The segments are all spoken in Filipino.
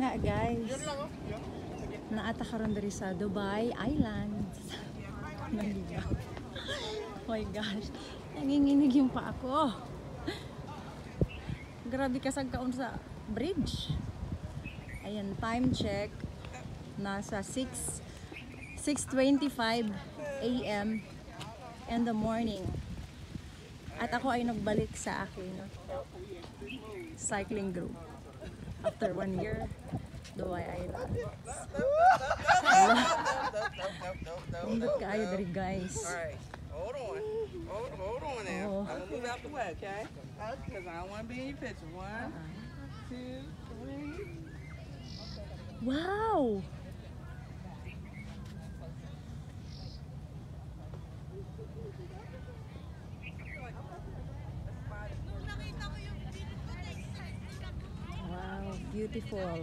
nga guys. Naata karon diri sa Dubai Island. Naliga. Oh my gosh. Nanginginig yung pa ako. Grabe kasag kaon sa bridge. Ayan, time check. Nasa 6:25 AM in the morning. At ako ay nagbalik sa aking cycling group. After 1 year, Dubai Islands. Undot kaayo diri guys. Alright, hold on. Hold on now. Oh. I'm gonna move out the way, okay? Because I don't want to be in your picture. 1, 2, 3. Wow! Wow, beautiful.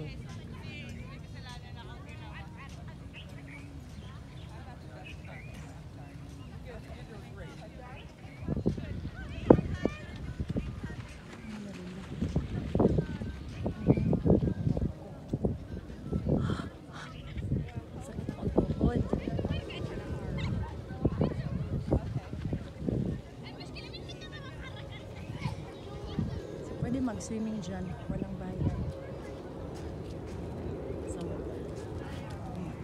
Sakit ang tuhod. So, pwede mag-swimming dyan. Walang bayad.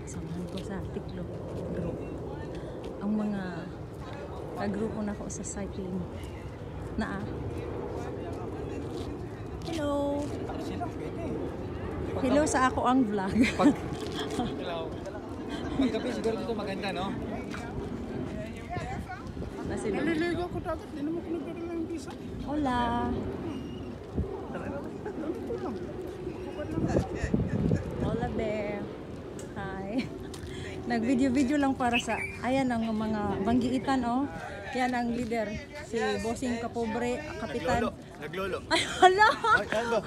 Samahan ko sa Tiklo group. Ang mga kagrupo na ko sa cycling. Hello! Hello sa ako ang vlog. Paggabi siguro dito maganda, no? Naliligo ko dapat. Hindi naman ko nagdadala ng visa. Hola! Hola bear! Hi! Nag-video-video lang para sa, ayan ang mga banggiitan, oh. Yan ang leader, si Bossing Kapobre, kapitan. Naglolo. Ay, hala! Ano?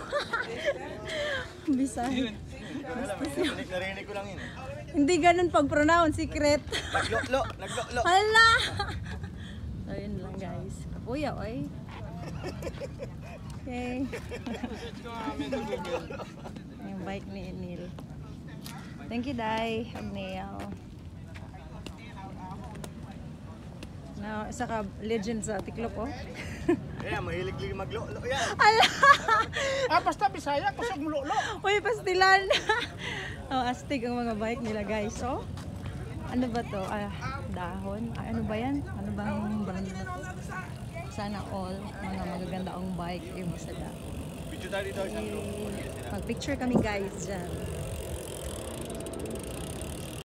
Bisay. Narinig ko lang yun. Hindi ganun pag-pronounce, secret. Naglolo. Hala! So, yun lang guys. Kapuya, oy. Okay. Yung bike ni Enil. Thank you, Day. Agnail. Now, isa ka legend sa Tiklop, oh. Kaya mahilig maglolo yan. Ala! Basta Bisaya, kusog mulolo. Uy, pastilan! Oh, astig ang mga bike nila, guys. So, ano ba to? Dahon? Ano ba yan? Ano bang brand na to? Sana all mga magaganda ang bike yung isa dahon. Video tayo dito. Mag-picture kami, guys, dyan.